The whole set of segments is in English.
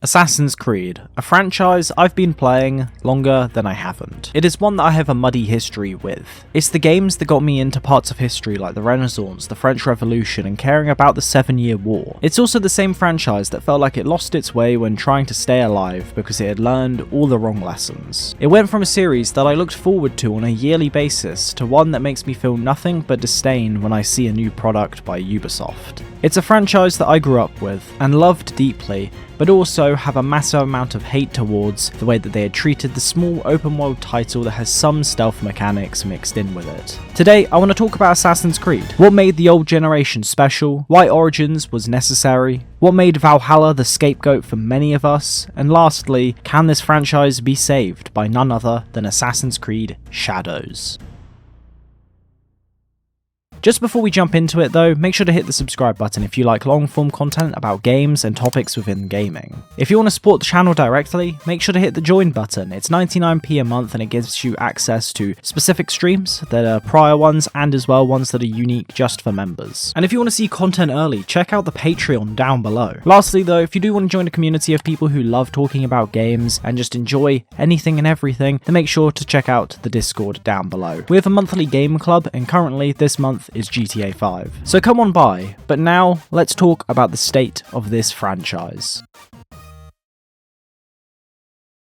Assassin's Creed, a franchise I've been playing longer than I haven't. It is one that I have a muddy history with. It's the games that got me into parts of history like the Renaissance, the French Revolution, and caring about the 7-Year War. It's also the same franchise that felt like it lost its way when trying to stay alive because it had learned all the wrong lessons. It went from a series that I looked forward to on a yearly basis to one that makes me feel nothing but disdain when I see a new product by Ubisoft. It's a franchise that I grew up with and loved deeply, but also have a massive amount of hate towards the way that they had treated the small open world title that has some stealth mechanics mixed in with it. Today I want to talk about Assassin's Creed, what made the old generation special, why Origins was necessary, what made Valhalla the scapegoat for many of us, and lastly, can this franchise be saved by none other than Assassin's Creed Shadows? Just before we jump into it though, make sure to hit the subscribe button if you like long form content about games and topics within gaming. If you want to support the channel directly, make sure to hit the join button. It's 99p a month and it gives you access to specific streams that are prior ones and as well ones that are unique just for members. And if you want to see content early, check out the Patreon down below. Lastly though, if you do want to join a community of people who love talking about games and just enjoy anything and everything, then make sure to check out the Discord down below. We have a monthly game club and currently this month is GTA 5. So come on by, but now let's talk about the state of this franchise.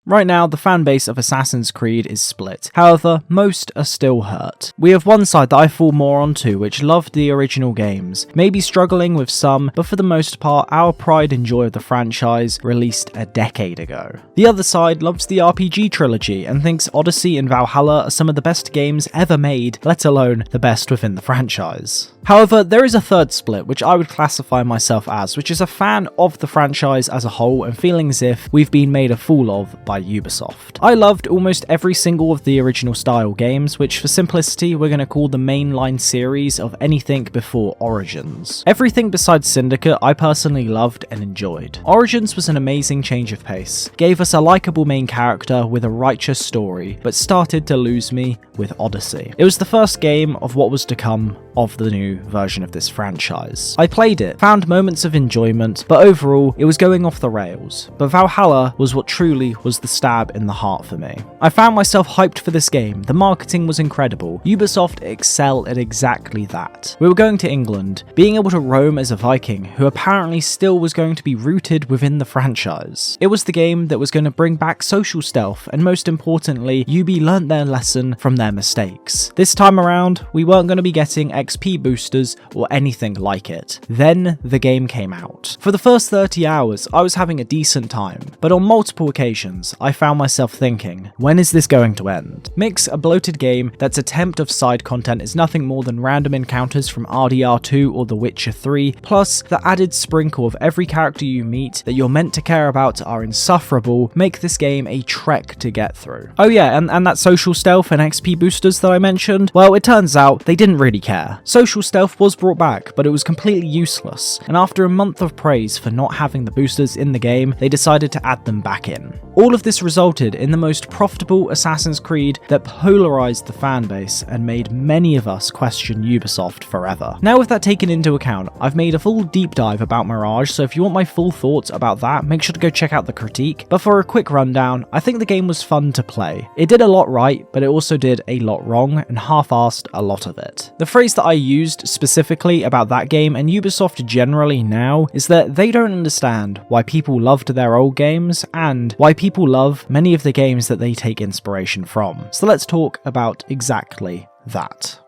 Right now, the fanbase of Assassin's Creed is split. However, most are still hurt. We have one side that I fall more onto, which loved the original games, maybe struggling with some, but for the most part, our pride and joy of the franchise released a decade ago. The other side loves the RPG trilogy and thinks Odyssey and Valhalla are some of the best games ever made, let alone the best within the franchise. However, there is a third split, which I would classify myself as, which is a fan of the franchise as a whole and feeling as if we've been made a fool of by Ubisoft. I loved almost every single of the original style games, which for simplicity we're going to call the mainline series of anything before Origins. Everything besides Syndicate I personally loved and enjoyed. Origins was an amazing change of pace, gave us a likeable main character with a righteous story, but started to lose me with Odyssey. It was the first game of what was to come of the new version of this franchise. I played it, found moments of enjoyment, but overall it was going off the rails. But Valhalla was what truly was the stab in the heart for me. I found myself hyped for this game, the marketing was incredible, Ubisoft excel at exactly that. We were going to England, being able to roam as a Viking who apparently still was going to be rooted within the franchise. It was the game that was going to bring back social stealth, and most importantly, Ubi learnt their lesson from their mistakes. This time around, we weren't going to be getting XP boosters or anything like it. Then the game came out. For the first 30 hours, I was having a decent time, but on multiple occasions, I found myself thinking, when is this going to end? Mix a bloated game that's attempt of side content is nothing more than random encounters from RDR2 or The Witcher 3, plus the added sprinkle of every character you meet that you're meant to care about are insufferable, make this game a trek to get through. Oh yeah, and that social stealth and XP boosters that I mentioned, well, it turns out they didn't really care. Social stealth was brought back, but it was completely useless, and after a month of praise for not having the boosters in the game, they decided to add them back in. All of this resulted in the most profitable Assassin's Creed that polarized the fanbase and made many of us question Ubisoft forever. Now with that taken into account, I've made a full deep dive about Mirage, so if you want my full thoughts about that, make sure to go check out the critique, but for a quick rundown, I think the game was fun to play. It did a lot right, but it also did a lot wrong and half-assed a lot of it. The phrase that I used specifically about that game and Ubisoft generally now is that they don't understand why people loved their old games and why people love many of the games that they take inspiration from. So let's talk about exactly that.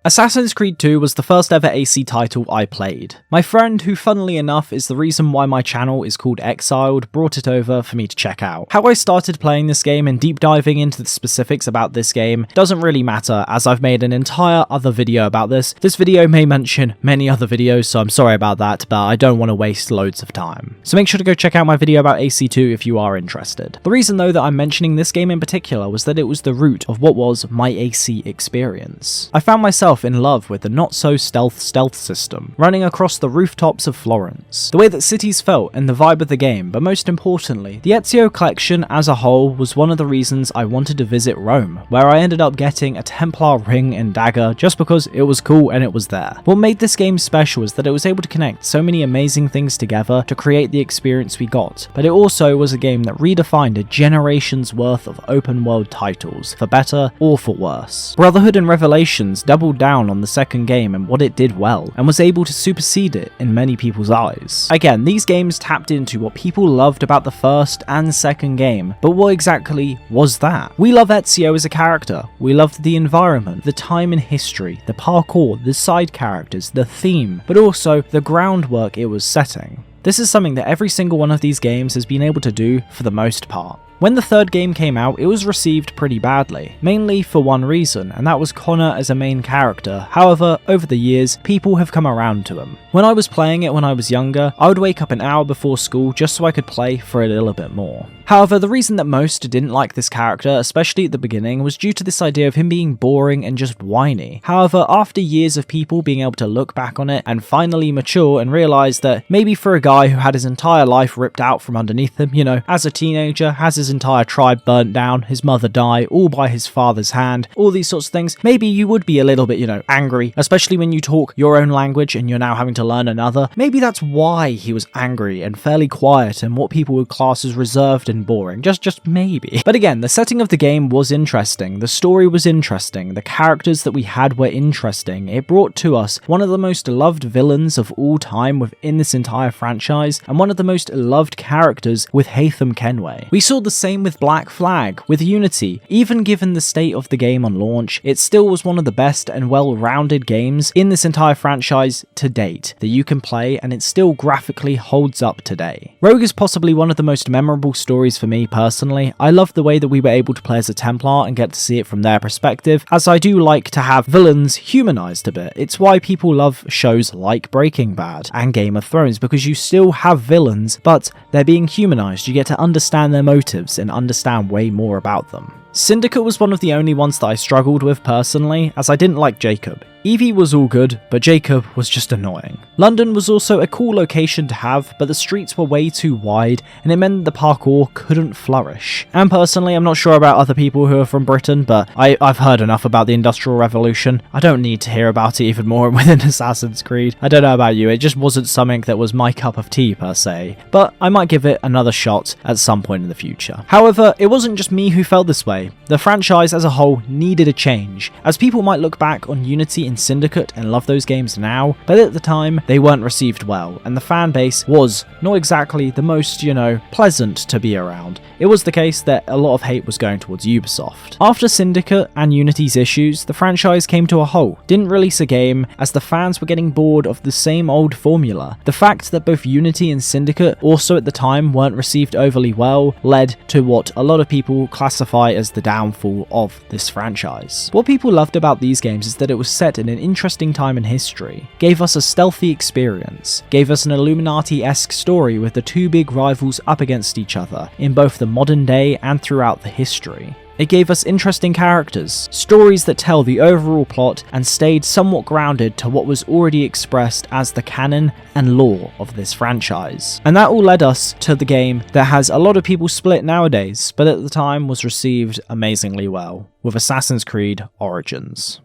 Assassin's Creed 2 was the first ever AC title I played. My friend, who funnily enough is the reason why my channel is called Exiled, brought it over for me to check out. How I started playing this game and deep diving into the specifics about this game doesn't really matter, as I've made an entire other video about this. This video may mention many other videos, so I'm sorry about that, but I don't want to waste loads of time. So make sure to go check out my video about AC2 if you are interested. The reason though that I'm mentioning this game in particular was that it was the root of what was my AC experience. I found myself myself in love with the not-so-stealth system, running across the rooftops of Florence, the way that cities felt and the vibe of the game, but most importantly, the Ezio collection as a whole was one of the reasons I wanted to visit Rome, where I ended up getting a Templar ring and dagger just because it was cool and it was there. What made this game special is that it was able to connect so many amazing things together to create the experience we got, but it also was a game that redefined a generation's worth of open world titles, for better or for worse. Brotherhood and Revelations doubled down on the second game and what it did well, and was able to supersede it in many people's eyes. Again, these games tapped into what people loved about the first and second game, but what exactly was that? We love Ezio as a character, we loved the environment, the time in history, the parkour, the side characters, the theme, but also the groundwork it was setting. This is something that every single one of these games has been able to do for the most part. When the third game came out, it was received pretty badly, mainly for one reason, and that was Connor as a main character. However, over the years, people have come around to him. When I was playing it when I was younger, I would wake up an hour before school just so I could play for a little bit more. However, the reason that most didn't like this character, especially at the beginning, was due to this idea of him being boring and just whiny. However, after years of people being able to look back on it and finally mature and realise that maybe for a guy who had his entire life ripped out from underneath him, as a teenager, has his entire tribe burnt down, his mother die, all by his father's hand, all these sorts of things, maybe you would be a little bit, angry, especially when you talk your own language and you're now having to learn another. Maybe that's why he was angry and fairly quiet and what people would class as reserved and boring, just maybe. But again, the setting of the game was interesting, the story was interesting, the characters that we had were interesting. It brought to us one of the most loved villains of all time within this entire franchise, and one of the most loved characters with Haytham Kenway. We saw the same with Black Flag, with Unity. Even given the state of the game on launch, it still was one of the best and well-rounded games in this entire franchise to date that you can play, and it still graphically holds up today. Rogue is possibly one of the most memorable stories for me personally. I love the way that we were able to play as a Templar and get to see it from their perspective, as I do like to have villains humanized a bit. It's why people love shows like Breaking Bad and Game of Thrones, because you still have villains, but they're being humanized. You get to understand their motives and understand way more about them. Syndicate was one of the only ones that I struggled with personally, as I didn't like Jacob. Evie was all good, but Jacob was just annoying. London was also a cool location to have, but the streets were way too wide, and it meant the parkour couldn't flourish. And personally, I'm not sure about other people who are from Britain, but I've heard enough about the Industrial Revolution. I don't need to hear about it even more within Assassin's Creed. I don't know about you, it just wasn't something that was my cup of tea per se, but I might give it another shot at some point in the future. However, it wasn't just me who felt this way. The franchise as a whole needed a change, as people might look back on Unity and Syndicate and love those games now, but at the time they weren't received well, and the fan base was not exactly the most, pleasant to be around. It was the case that a lot of hate was going towards Ubisoft. After Syndicate and Unity's issues, the franchise came to a halt, didn't release a game, as the fans were getting bored of the same old formula. The fact that both Unity and Syndicate also at the time weren't received overly well led to what a lot of people classify as the downfall of this franchise. What people loved about these games is that it was set in an interesting time in history, gave us a stealthy experience, gave us an Illuminati-esque story with the two big rivals up against each other in both the modern day and throughout the history. It gave us interesting characters, stories that tell the overall plot, and stayed somewhat grounded to what was already expressed as the canon and lore of this franchise. And that all led us to the game that has a lot of people split nowadays, but at the time was received amazingly well, with Assassin's Creed Origins.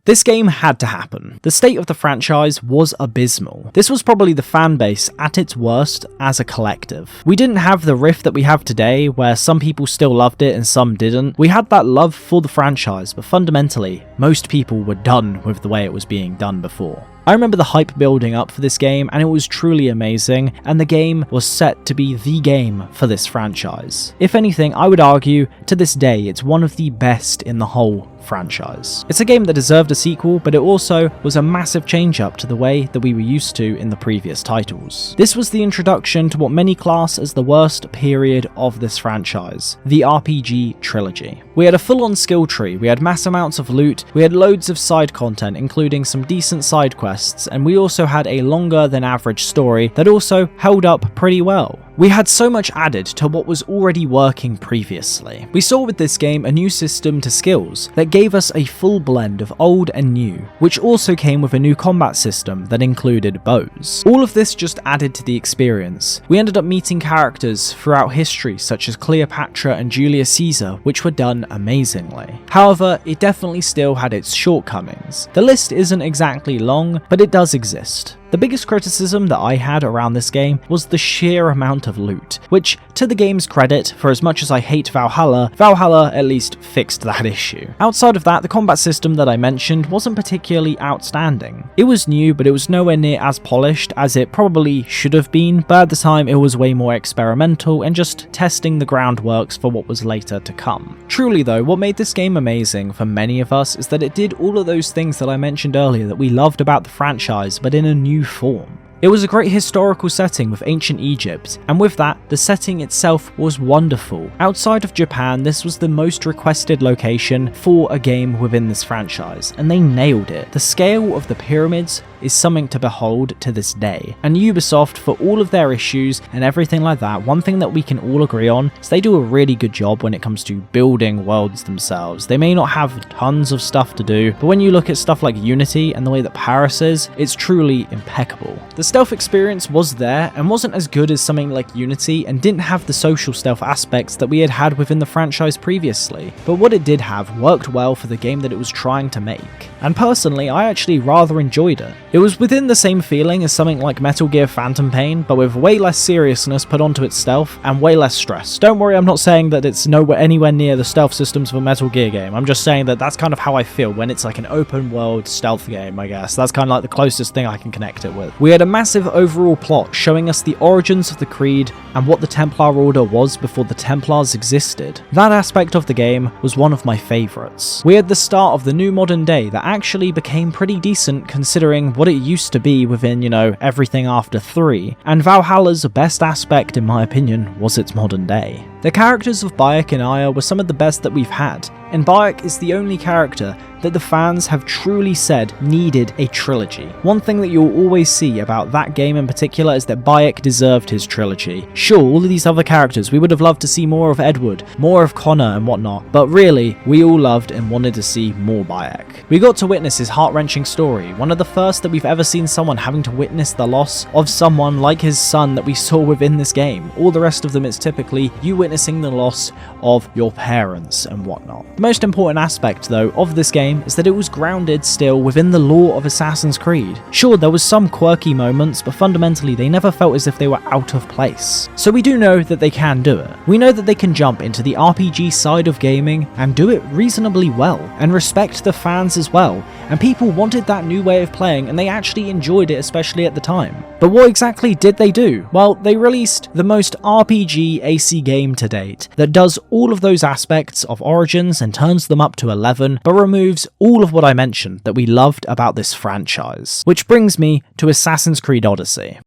This game had to happen. The state of the franchise was abysmal. This was probably the fan base at its worst as a collective. We didn't have the rift that we have today, where some people still loved it and some didn't. We had that love for the franchise, but fundamentally, most people were done with the way it was being done before. I remember the hype building up for this game, and it was truly amazing, and the game was set to be the game for this franchise. If anything, I would argue, to this day, it's one of the best in the whole franchise. It's a game that deserved a sequel, but it also was a massive change up to the way that we were used to in the previous titles. This was the introduction to what many class as the worst period of this franchise, the RPG trilogy. We had a full-on skill tree, we had mass amounts of loot, we had loads of side content, including some decent side quests, and we also had a longer than average story that also held up pretty well. We had so much added to what was already working previously. We saw with this game a new system to skills that gave us a full blend of old and new, which also came with a new combat system that included bows. All of this just added to the experience. We ended up meeting characters throughout history such as Cleopatra and Julius Caesar, which were done amazingly. However, it definitely still had its shortcomings. The list isn't exactly long, but it does exist. The biggest criticism that I had around this game was the sheer amount of loot, which, to the game's credit, for as much as I hate Valhalla, Valhalla at least fixed that issue. Outside of that, the combat system that I mentioned wasn't particularly outstanding. It was new, but it was nowhere near as polished as it probably should have been, but at the time it was way more experimental and just testing the groundworks for what was later to come. Truly though, what made this game amazing for many of us is that it did all of those things that I mentioned earlier that we loved about the franchise, but in a new form. It was a great historical setting with ancient Egypt, and with that, the setting itself was wonderful. Outside of Japan, this was the most requested location for a game within this franchise, and they nailed it. The scale of the pyramids is something to behold to this day, and Ubisoft, for all of their issues and everything like that, one thing that we can all agree on is they do a really good job when it comes to building worlds themselves. They may not have tons of stuff to do, but when you look at stuff like Unity and the way that Paris is, it's truly impeccable. The stealth experience was there and wasn't as good as something like Unity and didn't have the social stealth aspects that we had had within the franchise previously, but what it did have worked well for the game that it was trying to make. And personally, I actually rather enjoyed it. It was within the same feeling as something like Metal Gear Phantom Pain, but with way less seriousness put onto its stealth and way less stress. Don't worry, I'm not saying that it's anywhere near the stealth systems of a Metal Gear game. I'm just saying that that's kind of how I feel when it's like an open world stealth game, I guess. That's kind of like the closest thing I can connect it with. We had a massive overall plot showing us the origins of the Creed and what the Templar Order was before the Templars existed. That aspect of the game was one of my favourites. We had the start of the new modern day that actually became pretty decent considering what it used to be within, everything after 3, and Valhalla's best aspect in my opinion was its modern day. The characters of Bayek and Aya were some of the best that we've had, and Bayek is the only character that the fans have truly said needed a trilogy. One thing that you'll always see about that game in particular is that Bayek deserved his trilogy. Sure, all of these other characters, we would have loved to see more of Edward, more of Connor and whatnot, but really, we all loved and wanted to see more Bayek. We got to witness his heart-wrenching story, one of the first that we've ever seen someone having to witness the loss of someone like his son that we saw within this game. All the rest of them, it's typically you witnessing the loss of your parents and whatnot. The most important aspect, though, of this game is that it was grounded still within the lore of Assassin's Creed. Sure, there was some quirky moments, but fundamentally they never felt as if they were out of place. So we do know that they can do it. We know that they can jump into the RPG side of gaming and do it reasonably well, and respect the fans as well, and people wanted that new way of playing and they actually enjoyed it, especially at the time. But what exactly did they do? Well, they released the most RPG AC game to date that does all of those aspects of Origins and turns them up to 11, but removes all of what I mentioned that we loved about this franchise. Which brings me to Assassin's Creed Odyssey.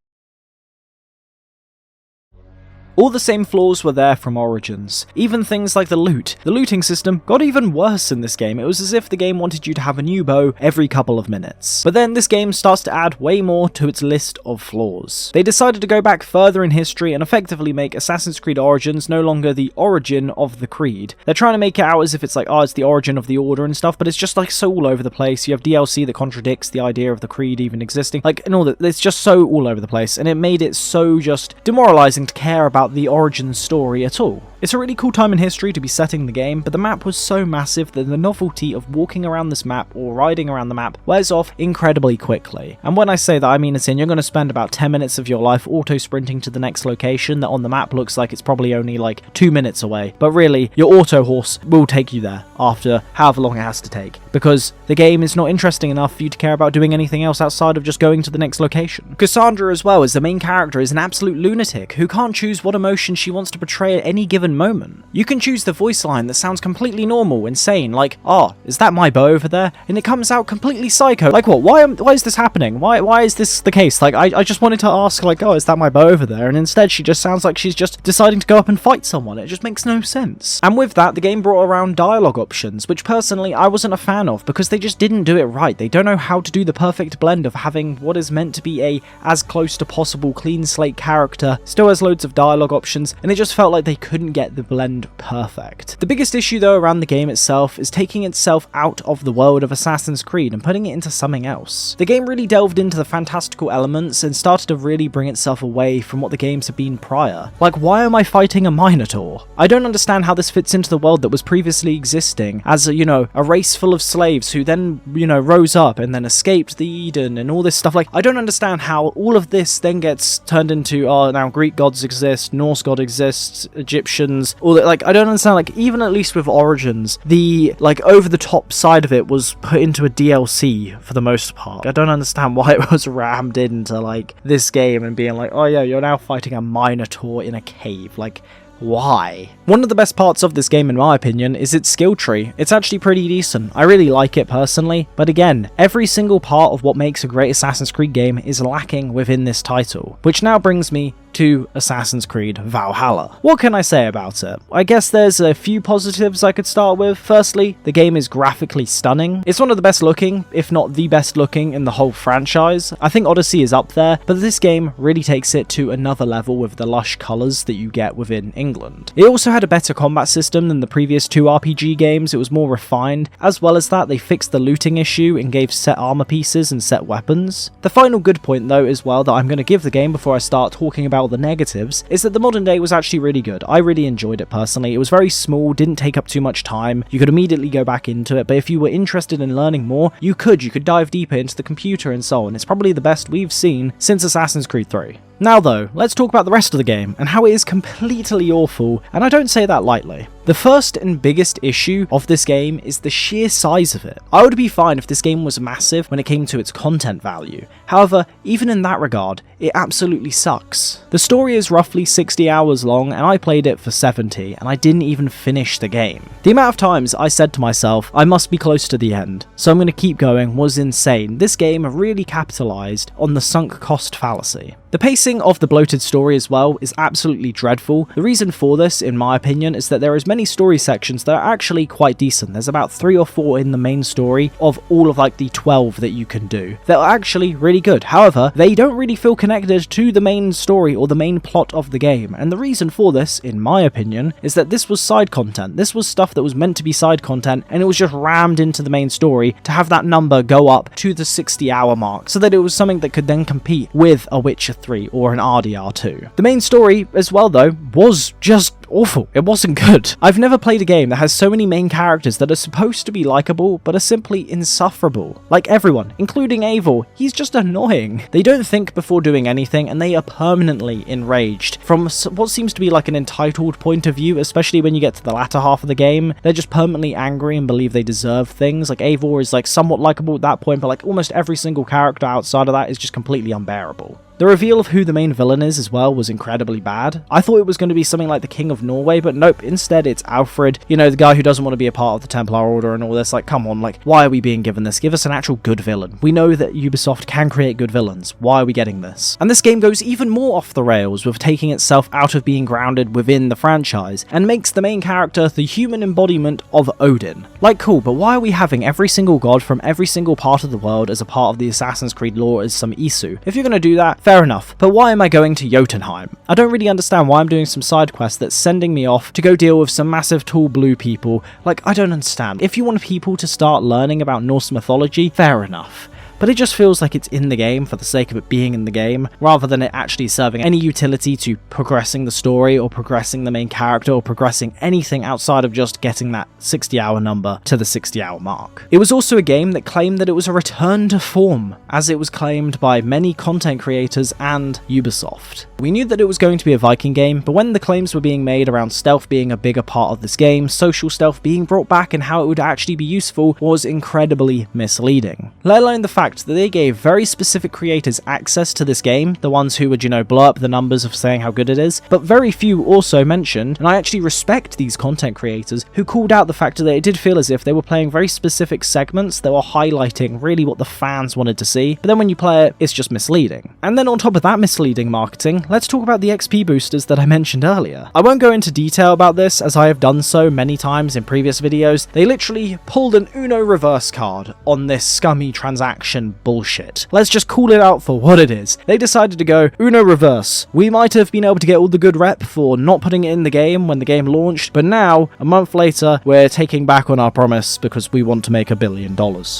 All the same flaws were there from Origins, even things like the loot. The looting system got even worse in this game. It was as if the game wanted you to have a new bow every couple of minutes. But then this game starts to add way more to its list of flaws. They decided to go back further in history and effectively make Assassin's Creed Origins no longer the origin of the Creed. They're trying to make it out as if it's like, it's the origin of the Order and stuff, but it's just like so all over the place. You have DLC that contradicts the idea of the Creed even existing, and all that. It's just so all over the place, and it made it so just demoralizing to care about the origin story at all. It's a really cool time in history to be setting the game, but the map was so massive that the novelty of walking around this map or riding around the map wears off incredibly quickly. And when I say that, I mean as in you're going to spend about 10 minutes of your life auto-sprinting to the next location that on the map looks like it's probably only like 2 minutes away, but really your auto horse will take you there after however long it has to take, because the game is not interesting enough for you to care about doing anything else outside of just going to the next location. Cassandra as well, as the main character, is an absolute lunatic who can't choose what emotion she wants to portray at any given genuine moment. You can choose the voice line that sounds completely normal, insane, like, "Oh, is that my bow over there?" And it comes out completely psycho. Like, what? Why is this happening? Why is this the case? Like, I just wanted to ask, like, "Oh, is that my bow over there?" And instead she just sounds like she's just deciding to go up and fight someone. It just makes no sense. And with that, the game brought around dialogue options, which personally I wasn't a fan of because they just didn't do it right. They don't know how to do the perfect blend of having what is meant to be a as close to possible clean slate character, still has loads of dialogue options, and it just felt like they couldn't get the blend perfect. The biggest issue though around the game itself is taking itself out of the world of Assassin's Creed and putting it into something else. The game really delved into the fantastical elements and started to really bring itself away from what the games have been prior. Like, why am I fighting a Minotaur? I don't understand how this fits into the world that was previously existing as a race full of slaves who then, rose up and then escaped the Eden and all this stuff. Like, I don't understand how all of this then gets turned into, oh, now Greek gods exist, Norse god exists, Egyptians, all that. Like, I don't understand, like, even at least with Origins, the, like, over-the-top side of it was put into a DLC for the most part. I don't understand why it was rammed into, like, this game and being like, oh yeah, you're now fighting a Minotaur in a cave. Like, why? One of the best parts of this game, in my opinion, is its skill tree. It's actually pretty decent. I really like it personally, but again, every single part of what makes a great Assassin's Creed game is lacking within this title, which now brings me to Assassin's Creed Valhalla. What can I say about it? I guess there's a few positives I could start with. Firstly, the game is graphically stunning. It's one of the best looking, if not the best looking in the whole franchise. I think Odyssey is up there, but this game really takes it to another level with the lush colours that you get within England. It also had a better combat system than the previous two RPG games. It was more refined. As well as that, they fixed the looting issue and gave set armor pieces and set weapons. The final good point though as well that I'm going to give the game before I start talking about the negatives is that the modern day was actually really good. I really enjoyed it personally. It was very small, didn't take up too much time. You could immediately go back into it, but if you were interested in learning more, you could dive deeper into the computer and so on. It's probably the best we've seen since Assassin's Creed 3. Now though, let's talk about the rest of the game and how it is completely awful, and I don't say that lightly. The first and biggest issue of this game is the sheer size of it. I would be fine if this game was massive when it came to its content value. However, even in that regard, it absolutely sucks. The story is roughly 60 hours long and I played it for 70 and I didn't even finish the game. The amount of times I said to myself, I must be close to the end, so I'm going to keep going was insane. This game really capitalized on the sunk cost fallacy. The pacing of the bloated story as well is absolutely dreadful. The reason for this, in my opinion, is that there is many story sections that are actually quite decent. There's about 3 or 4 in the main story of all of like the 12 that you can do that are actually really good. However, they don't really feel connected to the main story or the main plot of the game. And the reason for this, in my opinion, is that this was side content. This was stuff that was meant to be side content and it was just rammed into the main story to have that number go up to the 60-hour mark so that it was something that could then compete with a Witcher 3 or an RDR2. The main story as well though was just awful. It wasn't good. I've never played a game that has so many main characters that are supposed to be likable but are simply insufferable. Like everyone, including Eivor, he's just annoying. They don't think before doing anything and they are permanently enraged. From what seems to be like an entitled point of view, especially when you get to the latter half of the game, they're just permanently angry and believe they deserve things. Like Eivor is like somewhat likable at that point, but like almost every single character outside of that is just completely unbearable. The reveal of who the main villain is as well was incredibly bad. I thought it was going to be something like the King of Norway, but nope, instead it's Alfred, the guy who doesn't want to be a part of the Templar Order and all this. Like, come on, like, why are we being given this? Give us an actual good villain. We know that Ubisoft can create good villains. Why are we getting this? And this game goes even more off the rails with taking itself out of being grounded within the franchise and makes the main character the human embodiment of Odin. Like, cool, but why are we having every single god from every single part of the world as a part of the Assassin's Creed lore as some Isu? If you're going to do that, fair enough, but why am I going to Jotunheim? I don't really understand why I'm doing some side quest that's sending me off to go deal with some massive tall blue people. Like, I don't understand. If you want people to start learning about Norse mythology, fair enough. But it just feels like it's in the game for the sake of it being in the game, rather than it actually serving any utility to progressing the story or progressing the main character or progressing anything outside of just getting that 60-hour number to the 60-hour mark. It was also a game that claimed that it was a return to form, as it was claimed by many content creators and Ubisoft. We knew that it was going to be a Viking game, but when the claims were being made around stealth being a bigger part of this game, social stealth being brought back and how it would actually be useful was incredibly misleading. Let alone the fact fact that they gave very specific creators access to this game, the ones who would, blow up the numbers of saying how good it is, but very few also mentioned, and I actually respect these content creators who called out the fact that it did feel as if they were playing very specific segments that were highlighting really what the fans wanted to see, but then when you play it, it's just misleading. And then on top of that misleading marketing, let's talk about the XP boosters that I mentioned earlier. I won't go into detail about this as I have done so many times in previous videos. They literally pulled an Uno reverse card on this scummy transaction bullshit. Let's just call it out for what it is. They decided to go Uno reverse. We might have been able to get all the good rep for not putting it in the game when the game launched, but now, a month later, we're taking back on our promise because we want to make $1 billion.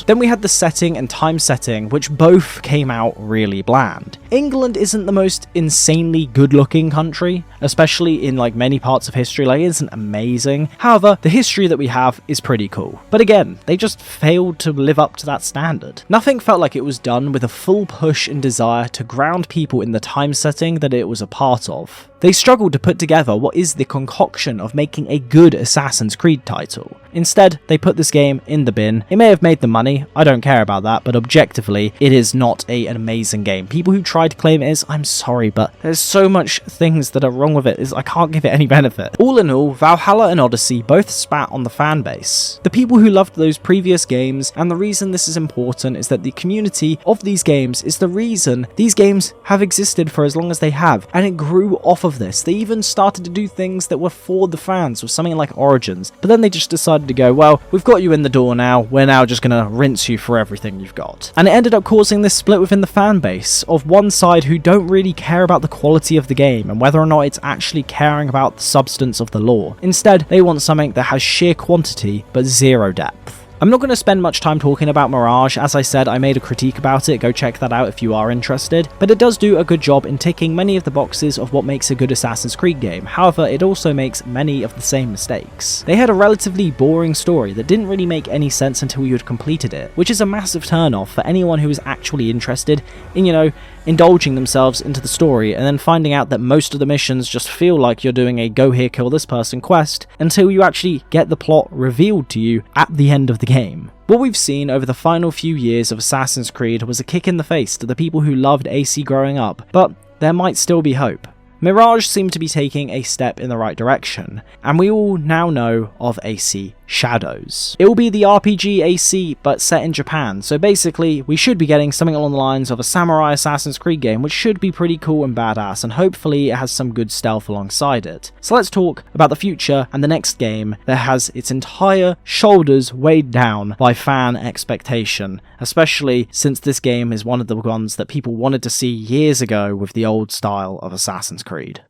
Then we had the setting and time setting, which both came out really bland. England isn't the most insanely good-looking country, especially in many parts of history. It isn't amazing. However, the history that we have is pretty cool. But again, they just failed to live up to that standard. Nothing felt like it was done with a full push and desire to ground people in the time setting that it was a part of. They struggled to put together what is the concoction of making a good Assassin's Creed title. Instead, they put this game in the bin. It may have made the money, I don't care about that, but objectively, it is not an amazing game. People who try to claim it is, I'm sorry, but there's so much things that are wrong with it, I can't give it any benefit. All in all, Valhalla and Odyssey both spat on the fan base. The people who loved those previous games, and the reason this is important is that the community of these games is the reason these games have existed for as long as they have, and it grew off of this. They even started to do things that were for the fans with something like Origins, but then they just decided to go, well, we've got you in the door now, we're now just gonna rinse you for everything you've got. And it ended up causing this split within the fan base of one side who don't really care about the quality of the game and whether or not it's actually caring about the substance of the lore. Instead, they want something that has sheer quantity but zero depth. I'm not going to spend much time talking about Mirage. As I said, I made a critique about it, go check that out if you are interested, but it does do a good job in ticking many of the boxes of what makes a good Assassin's Creed game. However, it also makes many of the same mistakes. They had a relatively boring story that didn't really make any sense until you had completed it, which is a massive turn-off for anyone who is actually interested in, indulging themselves into the story and then finding out that most of the missions just feel like you're doing a go here kill this person quest until you actually get the plot revealed to you at the end of the game. What we've seen over the final few years of Assassin's Creed was a kick in the face to the people who loved AC growing up, but there might still be hope. Mirage seemed to be taking a step in the right direction, and we all now know of AC Shadows. It will be the RPG AC but set in Japan, so basically we should be getting something along the lines of a samurai Assassin's Creed game, which should be pretty cool and badass, and hopefully it has some good stealth alongside it. So let's talk about the future and the next game that has its entire shoulders weighed down by fan expectation, especially since this game is one of the ones that people wanted to see years ago with the old style of Assassin's Creed.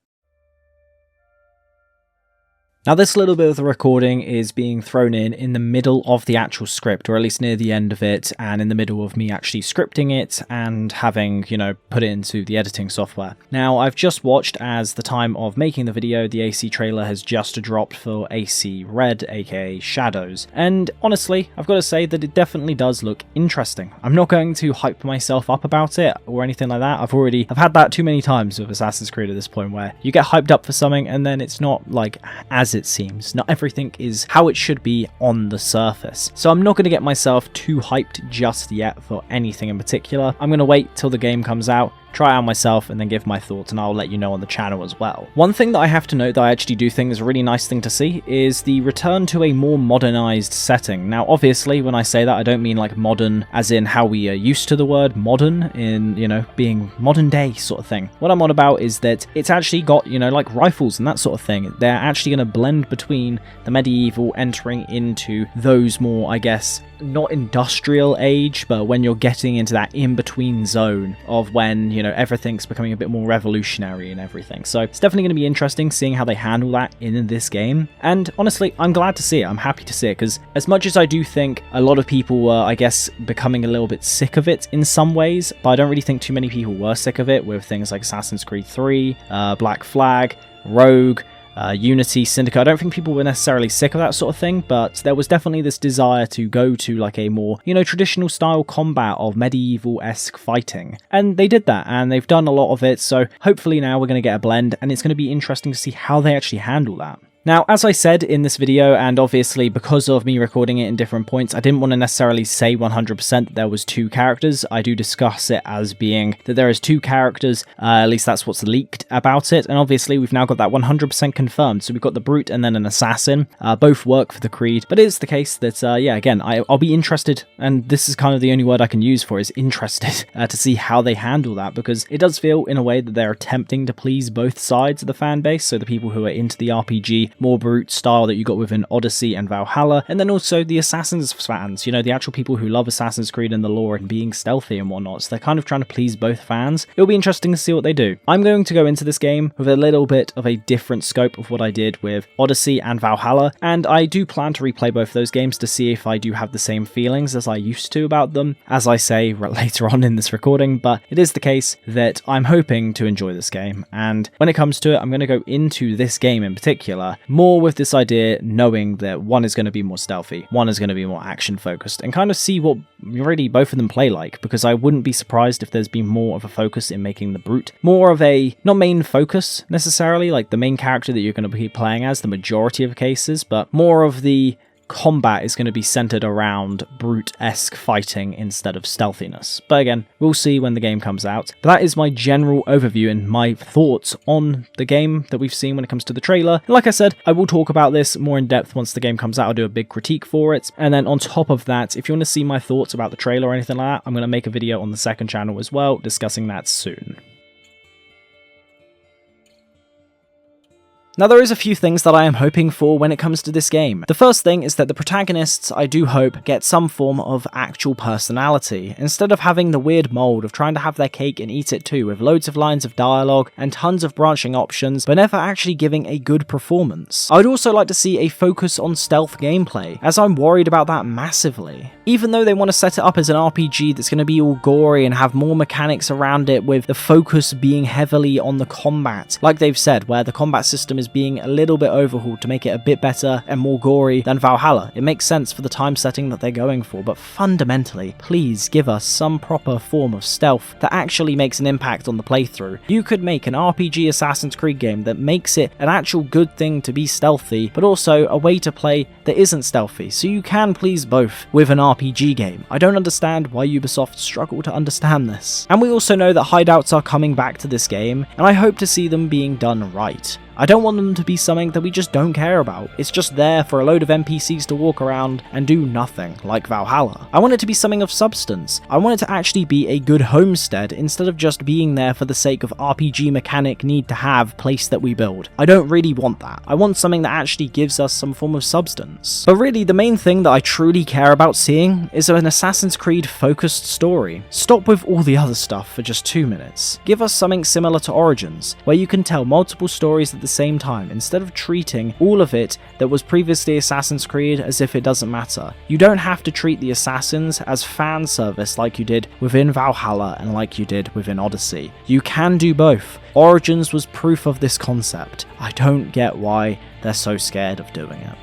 Now this little bit of the recording is being thrown in the middle of the actual script, or at least near the end of it, and in the middle of me actually scripting it and having, put it into the editing software. Now I've just watched, as the time of making the video, the AC trailer has just dropped for AC Red, aka Shadows, and honestly, I've got to say that it definitely does look interesting. I'm not going to hype myself up about it or anything like that. I've had that too many times with Assassin's Creed at this point, where you get hyped up for something and then it's not as it seems. Not everything is how it should be on the surface. So I'm not going to get myself too hyped just yet for anything in particular. I'm going to wait till the game comes out, try it out myself, and then give my thoughts, and I'll let you know on the channel as well. One thing that I have to note that I actually do think is a really nice thing to see is the return to a more modernized setting. Now obviously when I say that, I don't mean modern as in how we are used to the word modern in, being modern day sort of thing. What I'm on about is that it's actually got, rifles and that sort of thing. They're actually going to blend between the medieval entering into those more, I guess, not industrial age, but when you're getting into that in-between zone of when, everything's becoming a bit more revolutionary and everything. So it's definitely going to be interesting seeing how they handle that in this game. And honestly, I'm glad to see it. I'm happy to see it, because as much as I do think a lot of people were, I guess, becoming a little bit sick of it in some ways, but I don't really think too many people were sick of it with things like Assassin's Creed 3, Black Flag, Rogue, Unity, Syndicate. I don't think people were necessarily sick of that sort of thing, but there was definitely this desire to go to a more, traditional style combat of medieval-esque fighting. And they did that, and they've done a lot of it, so hopefully now we're going to get a blend, and it's going to be interesting to see how they actually handle that. Now, as I said in this video, and obviously because of me recording it in different points, I didn't want to necessarily say 100% that there was 2 characters. I do discuss it as being that there is 2 characters, at least that's what's leaked about it, and obviously we've now got that 100% confirmed. So we've got the Brute and then an Assassin, both work for the Creed, but it is the case that, yeah, again, I'll be interested, and this is kind of the only word I can use for it, is interested, to see how they handle that, because it does feel in a way that they're attempting to please both sides of the fan base, so the people who are into the RPG, more brute style that you got within Odyssey and Valhalla, and then also the Assassin's fans, you know, the actual people who love Assassin's Creed and the lore and being stealthy and whatnot, so they're kind of trying to please both fans. It'll be interesting to see what they do. I'm going to go into this game with a little bit of a different scope of what I did with Odyssey and Valhalla, and I do plan to replay both of those games to see if I do have the same feelings as I used to about them, as I say later on in this recording, but it is the case that I'm hoping to enjoy this game, and when it comes to it, I'm going to go into this game in particular more with this idea, knowing that one is going to be more stealthy, one is going to be more action focused, and kind of see what really both of them play like, because I wouldn't be surprised if there's been more of a focus in making the Brute more of a, not main focus necessarily, like the main character that you're going to be playing as the majority of cases, but more of the combat is going to be centered around brute-esque fighting instead of stealthiness. But again, we'll see when the game comes out. But that is my general overview and my thoughts on the game that we've seen when it comes to the trailer. And like I said, I will talk about this more in depth once the game comes out. I'll do a big critique for it. And then on top of that, if you want to see my thoughts about the trailer or anything like that, I'm going to make a video on the second channel as well, discussing that soon. Now, there is a few things that I am hoping for when it comes to this game. The first thing is that the protagonists, I do hope, get some form of actual personality, instead of having the weird mold of trying to have their cake and eat it too, with loads of lines of dialogue and tons of branching options, but never actually giving a good performance. I would also like to see a focus on stealth gameplay, as I'm worried about that massively. Even though they want to set it up as an RPG that's going to be all gory and have more mechanics around it, with the focus being heavily on the combat, like they've said, where the combat system is being a little bit overhauled to make it a bit better and more gory than Valhalla. It makes sense for the time setting that they're going for, but fundamentally, please give us some proper form of stealth that actually makes an impact on the playthrough. You could make an RPG Assassin's Creed game that makes it an actual good thing to be stealthy, but also a way to play that isn't stealthy, so you can please both with an RPG game. I don't understand why Ubisoft struggle to understand this. And we also know that hideouts are coming back to this game, and I hope to see them being done right. I don't want them to be something that we just don't care about. It's just there for a load of NPCs to walk around and do nothing, like Valhalla. I want it to be something of substance. I want it to actually be a good homestead instead of just being there for the sake of RPG mechanic need to have place that we build. I don't really want that. I want something that actually gives us some form of substance. But really, the main thing that I truly care about seeing is an Assassin's Creed focused story. Stop with all the other stuff for just 2 minutes. Give us something similar to Origins, where you can tell multiple stories at the same time, instead of treating all of it that was previously Assassin's Creed as if it doesn't matter. You don't have to treat the assassins as fan service like you did within Valhalla and like you did within Odyssey. You can do both. Origins was proof of this concept. I don't get why they're so scared of doing it.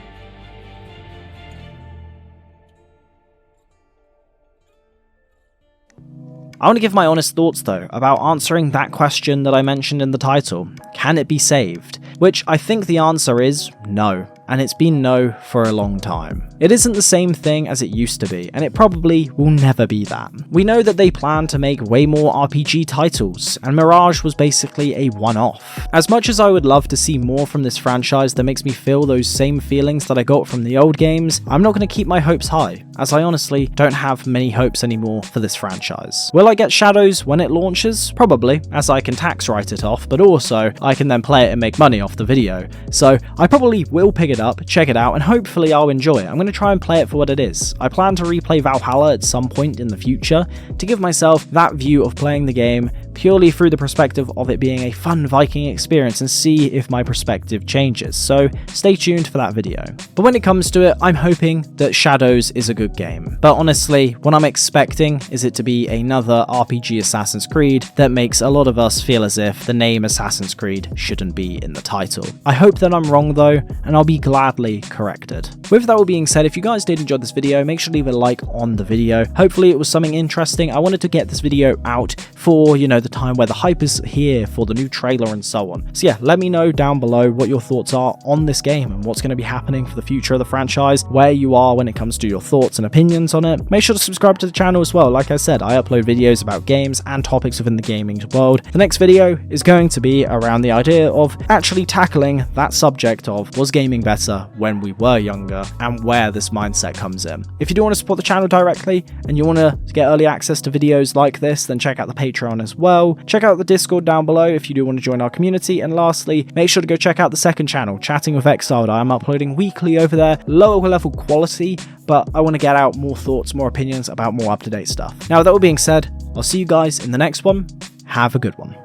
I want to give my honest thoughts though about answering that question that I mentioned in the title. Can it be saved? Which I think the answer is no. And it's been no for a long time. It isn't the same thing as it used to be, and it probably will never be that. We know that they plan to make way more RPG titles, and Mirage was basically a one-off. As much as I would love to see more from this franchise that makes me feel those same feelings that I got from the old games, I'm not going to keep my hopes high, as I honestly don't have many hopes anymore for this franchise. Will I get Shadows when it launches? Probably, as I can tax write it off, but also I can then play it and make money off the video. So I probably will pick it up, check it out, and hopefully I'll enjoy it. I'm going to try and play it for what it is. I plan to replay Valhalla at some point in the future to give myself that view of playing the game purely through the perspective of it being a fun Viking experience and see if my perspective changes. So stay tuned for that video. But when it comes to it, I'm hoping that Shadows is a good game. But honestly, what I'm expecting is it to be another RPG Assassin's Creed that makes a lot of us feel as if the name Assassin's Creed shouldn't be in the title. I hope that I'm wrong though, and I'll be gladly corrected. With that all being said, if you guys did enjoy this video, make sure to leave a like on the video. Hopefully it was something interesting. I wanted to get this video out for, the the time where the hype is here for the new trailer and so on. So yeah, let me know down below what your thoughts are on this game and what's going to be happening for the future of the franchise, where you are when it comes to your thoughts and opinions on it. Make sure to subscribe to the channel as well. Like I said, I upload videos about games and topics within the gaming world. The next video is going to be around the idea of actually tackling that subject of, was gaming better when we were younger, and where this mindset comes in. If you do want to support the channel directly and you want to get early access to videos like this, then check out the Patreon as well. Check out the Discord down below if you do want to join our community. And lastly, make sure to go check out the second channel, Chatting with Exiled. I am uploading weekly over there, lower level quality, but I want to get out more thoughts, more opinions about more up-to-date stuff. Now, with that all being said, I'll see you guys in the next one. Have a good one.